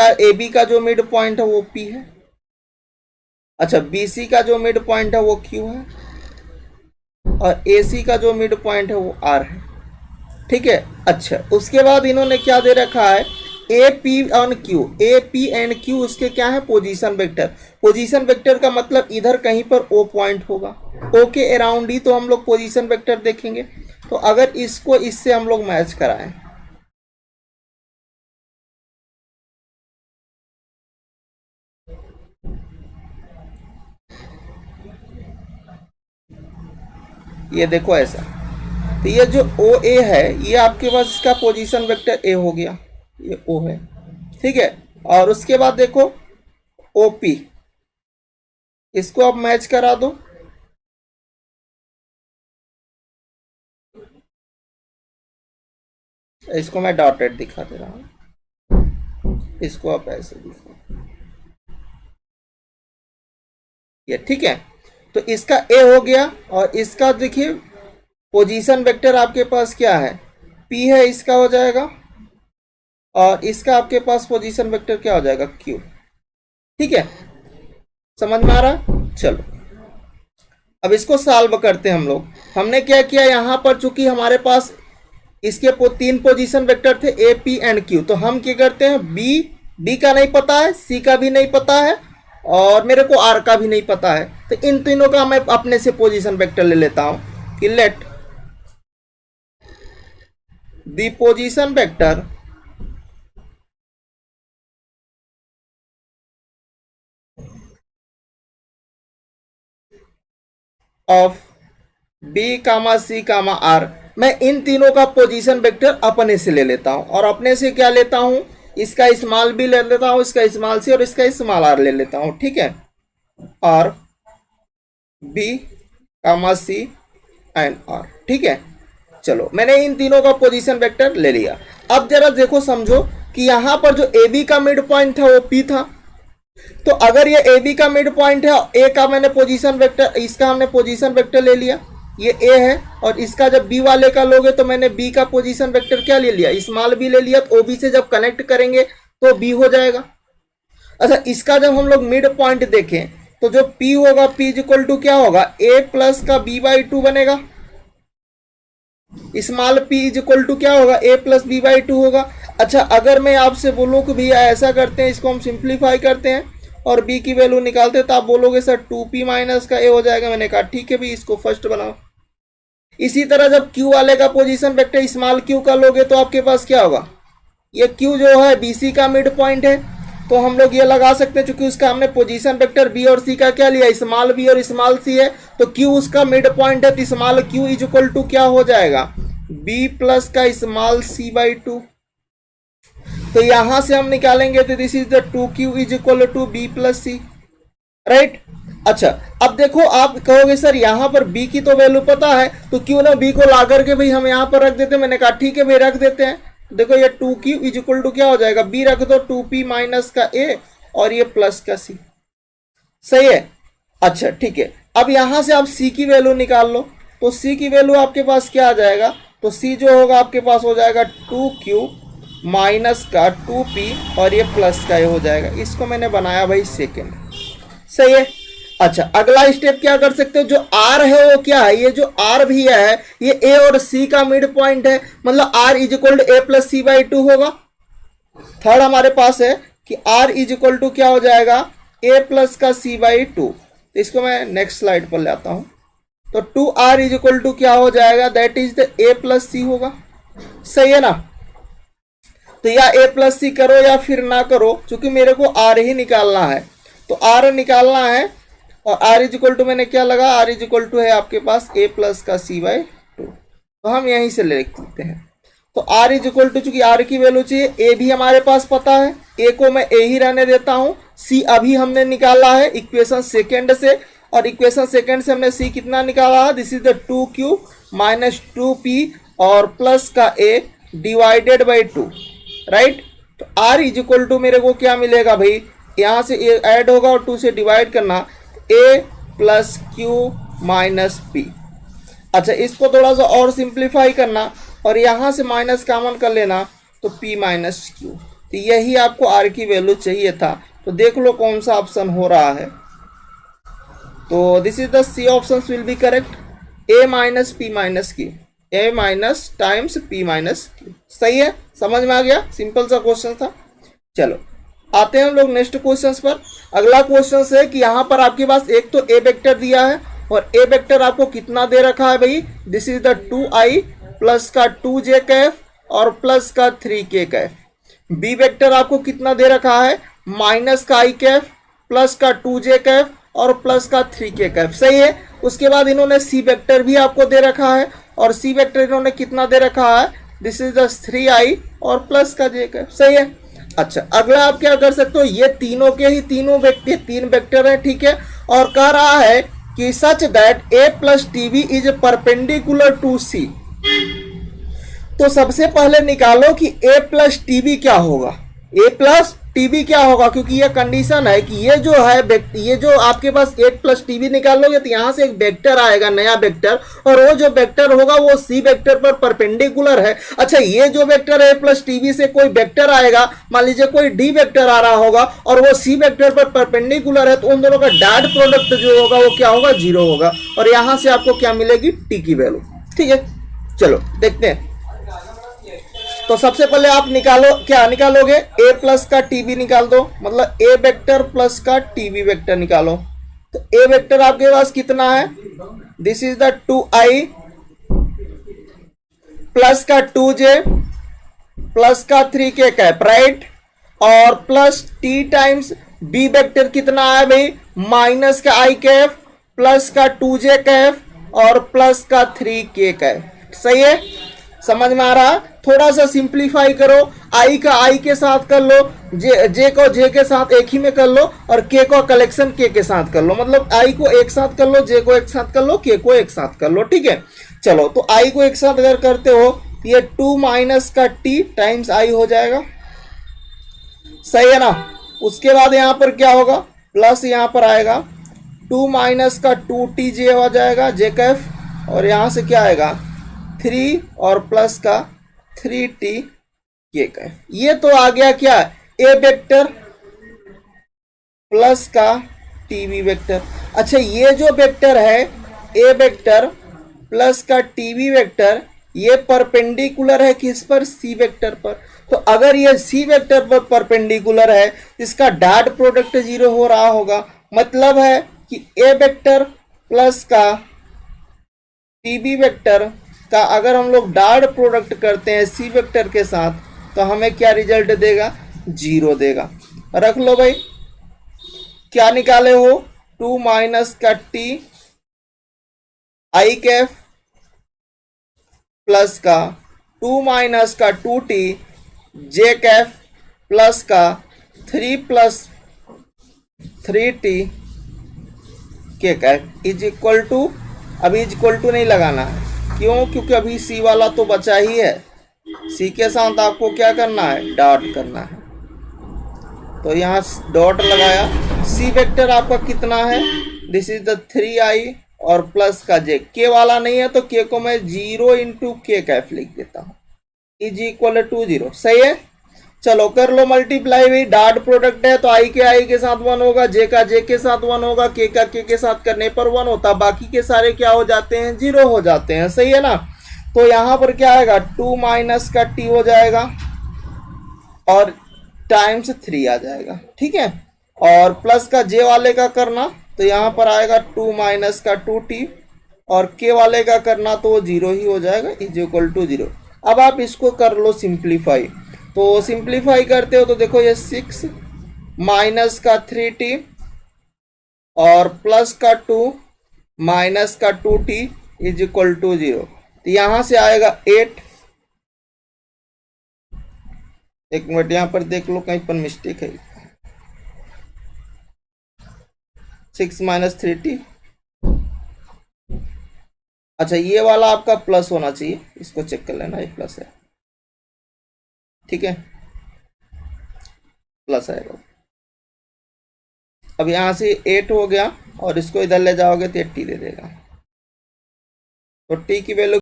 का A B का जो मिड पॉइंट है वो पी है। अच्छा, बी सी का जो मिड पॉइंट है वो क्यू है, और ए सी का जो मिड पॉइंट है वो आर है। ठीक है। अच्छा, उसके बाद इन्होंने क्या दे रखा है, A P and Q, A P and Q उसके क्या है, पोजीशन वेक्टर। पोजीशन वेक्टर का मतलब इधर कहीं पर ओ पॉइंट होगा, ओ के अराउंड ही तो हम लोग पोजीशन वेक्टर देखेंगे। तो अगर इसको इससे हम लोग मैच कराएं, ये देखो ऐसा, तो ये जो ओ ए है ये आपके पास इसका पोजीशन वेक्टर ए हो गया, ये ओ है। ठीक है। और उसके बाद देखो ओ पी, इसको आप मैच करा दो, इसको मैं डॉटेड दिखा दे रहा हूं, इसको आप ऐसे दिखा, ये ठीक है। तो इसका ए हो गया, और इसका देखिए पोजीशन वेक्टर आपके पास क्या है, पी है, इसका हो जाएगा, और इसका आपके पास पोजीशन वेक्टर क्या हो जाएगा, क्यू। ठीक है, समझ में आ रहा। चलो अब इसको सॉल्व करते हैं हम लोग। हमने क्या किया, यहां पर चूंकि हमारे पास इसके तीन पोजीशन वेक्टर थे ए पी एंड क्यू, तो हम क्या करते हैं, बी का नहीं पता है, सी का भी नहीं पता है, और मेरे को आर का भी नहीं पता है, तो इन तीनों का मैं अपने से पोजीशन वेक्टर ले लेता हूं कि let the position vector of B comma C comma R, मैं इन तीनों का पोजीशन वेक्टर अपने से ले लेता हूं, और अपने से क्या लेता हूं, इसका स्मॉल बी ले लेता हूं, इसका स्मॉल सी और इसका स्मॉल आर ले लेता हूं। ठीक है, और B comma C and R. ठीक है, चलो मैंने इन तीनों का पोजीशन वेक्टर ले लिया। अब जरा देखो समझो कि यहां पर जो ए बी का मिड पॉइंट था वो पी था, तो अगर ये ए बी का मिड पॉइंट है, ए का मैंने पोजीशन वेक्टर, इसका हमने पोजीशन वेक्टर ले लिया, ये ए है, और इसका जब बी वाले का लोगे तो मैंने बी का पोजीशन वेक्टर क्या ले लिया, स्मॉल बी ले लिया, तो ओ बी से जब कनेक्ट करेंगे तो बी हो जाएगा। अच्छा, इसका जब हम लोग मिड पॉइंट देखें तो जो पी होगा, पी इज इक्वल टू क्या होगा, ए प्लस का बी बाई टू बनेगा, small P is equal to क्या होगा, A plus B by two होगा। अच्छा, अगर मैं आपसे बोलूं कि भैया ऐसा करते हैं, इसको हम सिंप्लीफाई करते हैं और b की वैल्यू निकालते हैं, तो आप बोलोगे सर 2p माइनस का a हो जाएगा। मैंने कहा ठीक है भाई, इसको फर्स्ट बनाओ। इसी तरह जब q वाले का पोजीशन वेक्टर स्मॉल q का लोगे तो आपके पास क्या होगा, ये q जो है bc का मिड पॉइंट है, तो हम लोग ये लगा सकते हैं, चूंकि उसका हमने पोजीशन वेक्टर b और c का क्या लिया, स्मॉल b और स्मॉल c है, तो q उसका मिड पॉइंट है, तो small q is equal to क्या हो जाएगा, b प्लस का स्मॉल c बाई टू। तो यहां से हम निकालेंगे तो this is the 2q is equal to B plus C, right. अच्छा, अब देखो आप कहोगे सर यहां पर b की तो वैल्यू पता है, तो क्यों ना b को ला करके भाई हम यहां पर रख देते हैं। मैंने कहा ठीक है भाई, रख देते हैं। देखो ये 2q इज इक्वल टू क्या हो जाएगा, b रख दो 2p माइनस का a और ये प्लस का c, सही है। अच्छा ठीक है, अब यहां से आप c की वैल्यू निकाल लो, तो c की वैल्यू आपके पास क्या आ जाएगा, तो c जो होगा आपके पास हो जाएगा 2q माइनस का 2p और ये प्लस का ये हो जाएगा। इसको मैंने बनाया भाई सेकेंड, सही है। अच्छा, अगला स्टेप क्या कर सकते हो, जो r है वो क्या है, ये जो r भी है ये a और c का मिड पॉइंट है, मतलब r is equal to a plus C by two होगा। थर्ड हमारे पास है कि r इज इक्वल टू क्या हो जाएगा, a प्लस का c बाई टू। इसको मैं नेक्स्ट स्लाइड पर लाता हूं, तो 2r इज इक्वल टू क्या हो जाएगा, that is the a plus C होगा, सही है ना। तो या a प्लस सी करो या फिर ना करो, क्योंकि मेरे को r ही निकालना है, तो r निकालना है, और r इज इक्वल टू मैंने क्या लगा, r इज इक्वल टू है आपके पास a प्लस का c बाई टू, तो हम यहीं से ले लेते हैं। तो r इज इक्वल टू, चूंकि r की वैल्यू चाहिए, a भी हमारे पास पता है, a को मैं a ही रहने देता हूं, c अभी हमने निकाला है इक्वेशन सेकेंड से, और इक्वेशन सेकेंड से हमने c कितना निकाला है, this is the 2q minus 2p और प्लस का a डिवाइडेड बाई 2, राइट। तो r इज इक्वल टू मेरे को क्या मिलेगा भाई, यहां से ऐड होगा और 2 से डिवाइड करना, a plus Q minus P. अच्छा, इसको थोड़ा सा और सिंप्लीफाई करना और यहां से माइनस कॉमन कर लेना, तो p माइनस क्यू। तो यही आपको आर की वैल्यू चाहिए था। तो देख लो कौन सा ऑप्शन हो रहा है। तो this is the C option will be correct, A minus P minus Q, A minus times P minus Q. सही है, समझ में आ गया, सिंपल सा क्वेश्चन था। चलो आते हैं हम लोग नेक्स्ट क्वेश्चन पर। अगला क्वेश्चन है कि यहाँ पर आपके पास एक तो ए वेक्टर दिया है और ए वेक्टर आपको कितना दे रखा है भाई, this is the 2i plus का 2j कैफ और प्लस का 3k कैफ। बी वेक्टर आपको कितना दे रखा है, माइनस का i कैफ प्लस का 2j कैफ और प्लस का 3k कैफ। सही है। उसके बाद इन्होंने सी वेक्टर भी आपको दे रखा है और सी वेक्टर इन्होंने कितना दे रखा है, दिस इज द 3i और प्लस का j कैफ। सही है। अच्छा अगला आप क्या कर सकते हो, ये तीनों के ही तीनों व्यक्ति तीन वेक्टर हैं, ठीक है। और कह रहा है कि such that a plus TB is perpendicular to C. तो सबसे पहले निकालो कि a प्लस टीबी क्या होगा, a प्लस टीबी क्या होगा, क्योंकि ये कंडीशन है कि ये जो है ये जो आपके पास a प्लस टीबी निकालोगे तो यहाँ से एक वेक्टर आएगा, नया वेक्टर, और वो जो वेक्टर होगा वो सी वेक्टर पर परपेंडिकुलर है। अच्छा ये जो वेक्टर है a प्लस टीबी से कोई वेक्टर आएगा, मान लीजिए कोई डी वेक्टर आ रहा होगा और वो सी वेक्टर पर परपेंडिकुलर है, तो उन दोनों का डॉट प्रोडक्ट जो होगा वो क्या होगा, 0 होगा। और यहाँ से आपको क्या मिलेगी, टी की वैल्यू। ठीक है, चलो देखते हैं। तो सबसे पहले आप निकालो, क्या निकालोगे, a प्लस का टीबी निकाल दो, मतलब a वेक्टर प्लस का टीबी वेक्टर निकालो। तो a वेक्टर आपके पास कितना है, this is the 2i plus का 2j प्लस का 3k कैप, राइट। और plus t times b vector कितना है भाई, माइनस का i कैप प्लस का 2j कैप और प्लस का 3k कैप। सही है, समझ में आ रहा। थोड़ा सा सिंप्लीफाई करो, आई का आई के साथ कर लो, जे को जे के साथ एक ही में कर लो और के को कलेक्शन के साथ कर लो, मतलब आई को एक साथ कर लो, जे को एक साथ कर लो, के को एक साथ कर लो। ठीक है, चलो तो आई को एक साथ अगर करते हो तो ये 2 माइनस का टी टाइम्स आई हो जाएगा। सही है ना। उसके बाद यहाँ पर क्या होगा, प्लस यहाँ पर आएगा 2 माइनस का 2t जे हो जाएगा, जे कैफ, और यहाँ से क्या आएगा 3 और प्लस का 3t के कैफ। ये तो आ गया क्या, ए वेक्टर प्लस का टीबी वेक्टर। अच्छा ये जो वेक्टर है ए वेक्टर प्लस का टीबी वेक्टर, ये परपेंडिकुलर है किस पर, सी वेक्टर पर। तो अगर ये सी वेक्टर पर परपेंडिकुलर है, इसका डॉट प्रोडक्ट 0 हो रहा होगा। मतलब है कि ए वेक्टर प्लस का टीबी वेक्टर का अगर हम लोग डॉट प्रोडक्ट करते हैं सी वेक्टर के साथ तो हमें क्या रिजल्ट देगा, 0 देगा। रख लो भाई, क्या निकाले हो, 2 माइनस का टी आई कैफ प्लस का 2 माइनस का 2t जे कैफ प्लस का 3 प्लस 3t के कैफ इज इक्वल टू, अभी इज इक्वल टू नहीं लगाना है, क्यों, क्योंकि अभी सी वाला तो बचा ही है। सी के साथ आपको क्या करना है, डॉट करना है। तो यहाँ डॉट लगाया। सी वेक्टर आपका कितना है, दिस इज द 3i और प्लस का जे, के वाला नहीं है तो के को मैं 0 इंटू के कैफ लिख देता हूँ, इज इक्वल टू 0। सही है, चलो कर लो मल्टीप्लाई भी, डॉट प्रोडक्ट है तो आई के साथ 1 होगा, जे का जे के साथ 1 होगा, के का के साथ करने पर 1 होता, बाकी के सारे क्या हो जाते हैं, 0 हो जाते हैं। सही है ना। तो यहाँ पर क्या आएगा, 2 माइनस का टी हो जाएगा और टाइम्स 3 आ जाएगा। ठीक है, और प्लस का जे वाले का करना तो यहाँ पर आएगा 2 माइनस का 2t और के वाले का करना तो वो 0 ही हो जाएगा, इज इक्वल टू 0। अब आप इसको कर लो सिंप्लीफाई। तो सिंप्लीफाई करते हो तो देखो ये 6 माइनस का 3t और प्लस का 2 माइनस का 2t इज इक्वल टू 0। तो यहां से आएगा 8। एक मिनट यहां पर देख लो कहीं पर मिस्टेक है, 6 माइनस 3t, अच्छा ये वाला आपका प्लस होना चाहिए, इसको चेक कर लेना, ये प्लस है। ठीक है, प्लस आएगा। अब यहां से 8 हो गया और इसको इधर ले जाओगे तो 80 दे देगा। तो टी की वैल्यू